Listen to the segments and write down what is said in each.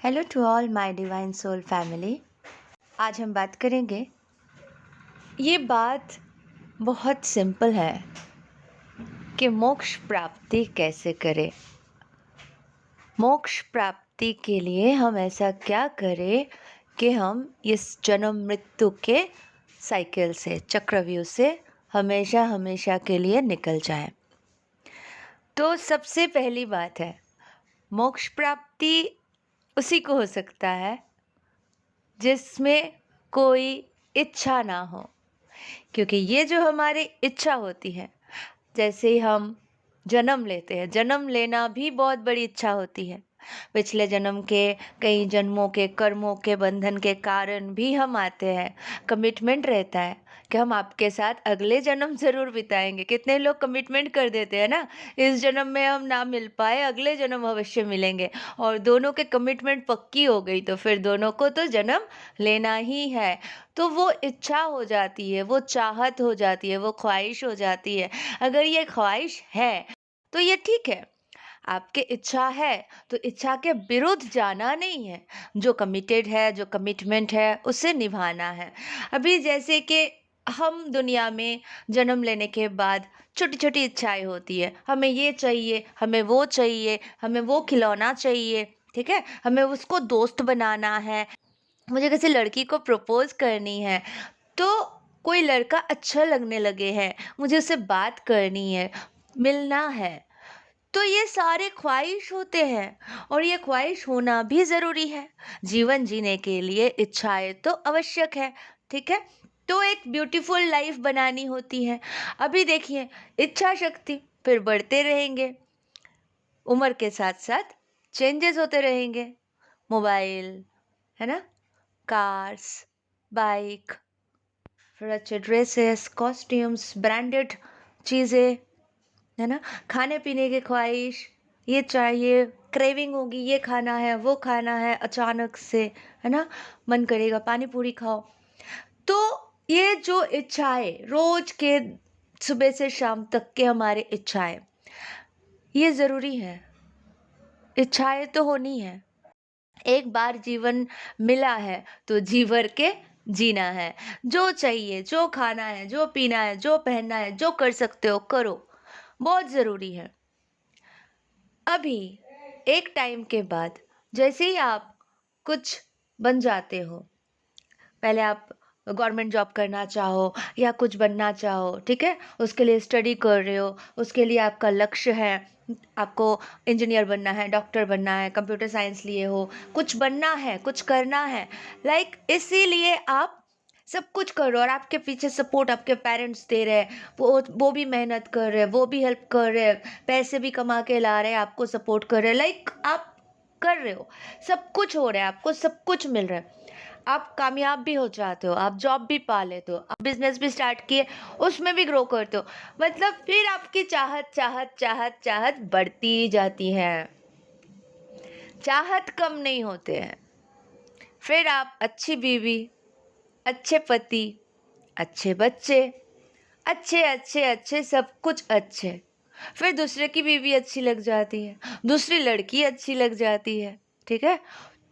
Hello to all my divine soul family. आज हम बात करेंगे। ये बात बहुत सिंपल है कि मोक्ष प्राप्ति कैसे करें। मोक्ष प्राप्ति के लिए हम ऐसा क्या करें कि हम इस जन्म मृत्यु के साइकिल से, चक्रव्यूह से हमेशा हमेशा के लिए निकल जाएं। तो सबसे पहली बात है, मोक्ष प्राप्ति उसी को हो सकता है जिसमें कोई इच्छा ना हो, क्योंकि ये जो हमारी इच्छा होती है, जैसे ही हम जन्म लेते हैं, जन्म लेना भी बहुत बड़ी इच्छा होती है। पिछले जन्म के, कई जन्मों के कर्मों के बंधन के कारण भी हम आते हैं। कमिटमेंट रहता है कि हम आपके साथ अगले जन्म ज़रूर बिताएंगे। कितने लोग कमिटमेंट कर देते हैं ना, इस जन्म में हम ना मिल पाए, अगले जन्म अवश्य मिलेंगे। और दोनों के कमिटमेंट पक्की हो गई तो फिर दोनों को तो जन्म लेना ही है। तो वो इच्छा हो जाती है, वो चाहत हो जाती है, वो ख्वाहिश हो जाती है। अगर ये ख्वाहिश है तो ये ठीक है, आपकी इच्छा है तो इच्छा के विरुद्ध जाना नहीं है। जो कमिटेड है, जो कमिटमेंट है, उसे निभाना है। अभी जैसे कि हम दुनिया में जन्म लेने के बाद छोटी छोटी इच्छाएं होती है, हमें ये चाहिए, हमें वो चाहिए, हमें वो खिलौना चाहिए, ठीक है, हमें उसको दोस्त बनाना है, मुझे किसी लड़की को प्रपोज करनी है, तो कोई लड़का अच्छा लगने लगे हैं, मुझे उससे बात करनी है, मिलना है। तो ये सारे ख्वाहिश होते हैं और ये ख्वाहिश होना भी ज़रूरी है। जीवन जीने के लिए इच्छाएं तो आवश्यक है, ठीक है। तो एक ब्यूटीफुल लाइफ बनानी होती है। अभी देखिए, इच्छा शक्ति फिर बढ़ते रहेंगे, उम्र के साथ साथ चेंजेस होते रहेंगे। मोबाइल, है ना, कार्स, बाइक, फिर अच्छे ड्रेसेस, कॉस्ट्यूम्स, ब्रांडेड चीज़ें, है ना, खाने पीने की ख्वाहिश, ये चाहिए, क्रेविंग होगी, ये खाना है, वो खाना है, अचानक से, है ना, मन करेगा पानी पूरी खाओ। तो ये जो इच्छाएं रोज के, सुबह से शाम तक के हमारे इच्छाएं, ये ज़रूरी है। इच्छाएं तो होनी है। एक बार जीवन मिला है तो जी भर के जीना है। जो चाहिए, जो खाना है, जो पीना है, जो पहनना है, जो कर सकते हो करो, बहुत ज़रूरी है। अभी एक टाइम के बाद जैसे ही आप कुछ बन जाते हो, पहले आप गवर्नमेंट जॉब करना चाहो या कुछ बनना चाहो, ठीक है, उसके लिए स्टडी कर रहे हो, उसके लिए आपका लक्ष्य है, आपको इंजीनियर बनना है, डॉक्टर बनना है, कंप्यूटर साइंस लिए हो, कुछ बनना है, कुछ करना है, लाइक इसीलिए आप सब कुछ कर रहे हो और आपके पीछे सपोर्ट आपके पेरेंट्स दे रहे हैं, वो भी मेहनत कर रहे हैं, वो भी हेल्प कर रहे हैं, पैसे भी कमा के ला रहे हैं, आपको सपोर्ट कर रहे हैं, लाइक आप कर रहे हो, सब कुछ हो रहा है, आपको सब कुछ मिल रहा है, आप कामयाब भी हो जाते हो, आप जॉब भी पा लेते हो, आप बिजनेस भी स्टार्ट किए, उसमें भी ग्रो करते हो, मतलब फिर आपकी चाहत चाहत चाहत चाहत बढ़ती जाती है, चाहत कम नहीं होते हैं। फिर आप अच्छी बीवी, अच्छे पति, अच्छे बच्चे, अच्छे अच्छे अच्छे सब कुछ अच्छे, फिर दूसरे की बीवी अच्छी लग जाती है, दूसरी लड़की अच्छी लग जाती है, ठीक है।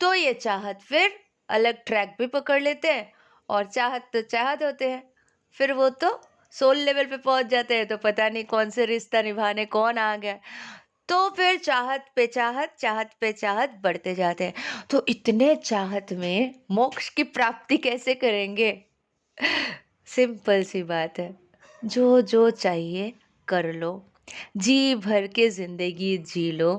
तो ये चाहत फिर अलग ट्रैक भी पकड़ लेते हैं और चाहत तो चाहत होते हैं, फिर वो तो सोल लेवल पे पहुंच जाते हैं, तो पता नहीं कौन से रिश्ता निभाने कौन आ गया। तो फिर चाहत पे चाहत, चाहत पे चाहत बढ़ते जाते हैं। तो इतने चाहत में मोक्ष की प्राप्ति कैसे करेंगे? सिंपल सी बात है, जो जो चाहिए कर लो, जी भर के ज़िंदगी जी लो।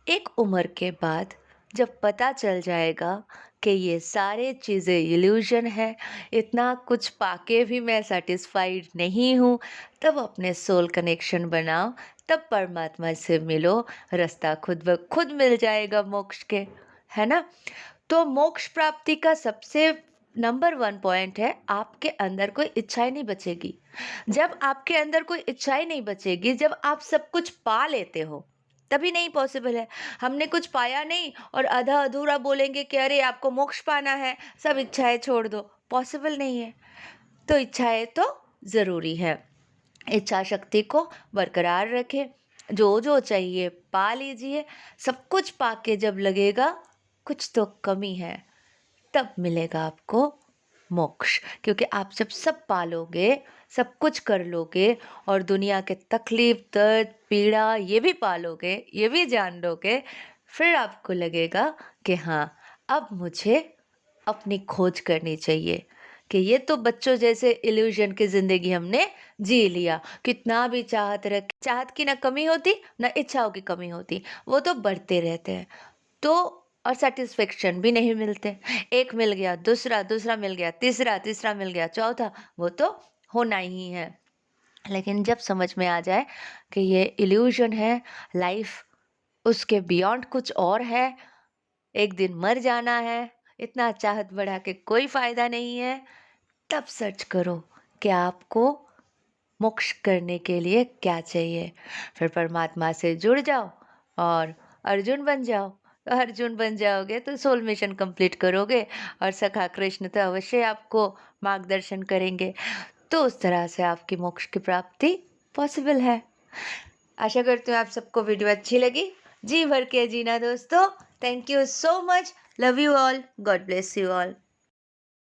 एक उम्र के बाद जब पता चल जाएगा कि ये सारे चीज़ें इल्यूजन है, इतना कुछ पाके भी मैं सेटिस्फाइड नहीं हूँ, तब अपने सोल कनेक्शन बनाओ, तब परमात्मा से मिलो, रास्ता खुद ब खुद मिल जाएगा मोक्ष के, है ना। तो मोक्ष प्राप्ति का सबसे नंबर 1 पॉइंट है, आपके अंदर कोई इच्छाएं नहीं बचेगी। जब आपके अंदर कोई इच्छाएं नहीं बचेगी, जब आप सब कुछ पा लेते हो, तभी नहीं पॉसिबल है। हमने कुछ पाया नहीं और आधा अधूरा बोलेंगे कि अरे आपको मोक्ष पाना है, सब इच्छाएं छोड़ दो, पॉसिबल नहीं है। तो इच्छाएं तो ज़रूरी है। इच्छा शक्ति को बरकरार रखें, जो जो चाहिए पा लीजिए। सब कुछ पा के जब लगेगा कुछ तो कमी है, तब मिलेगा आपको मोक्ष। क्योंकि आप जब सब पालोगे, सब कुछ कर लोगे और दुनिया के तकलीफ, दर्द, पीड़ा ये भी पालोगे, ये भी जान लोगे, फिर आपको लगेगा कि हाँ, अब मुझे अपनी खोज करनी चाहिए। कि ये तो बच्चों जैसे इल्यूजन की ज़िंदगी हमने जी लिया। कितना भी चाहत की ना कमी होती, ना इच्छाओं की कमी होती। वो तो बढ़ते रहते हैं। तो और सैटिस्फैक्शन भी नहीं मिलते। एक मिल गया, दूसरा, दूसरा मिल गया, तीसरा, तीसरा मिल गया, चौथा, वो तो होना ही है। लेकिन जब समझ में आ जाए कि ये इल्यूज़न है, लाइफ़ उसके बियॉन्ड कुछ और है, एक दिन मर जाना है, इतना चाहत बढ़ा के कोई फ़ायदा नहीं है, तब सर्च करो कि आपको मोक्ष करने के लिए क्या चाहिए। फिर परमात्मा से जुड़ जाओ और अर्जुन बन जाओ। तो अर्जुन बन जाओगे तो सोल मिशन कंप्लीट करोगे और सखा कृष्ण तो अवश्य आपको मार्गदर्शन करेंगे। तो उस तरह से आपकी मोक्ष की प्राप्ति पॉसिबल है। आशा करती हूँ आप सबको वीडियो अच्छी लगी। जी भर के जीना दोस्तों। Thank you so much. Love you all. God bless you all.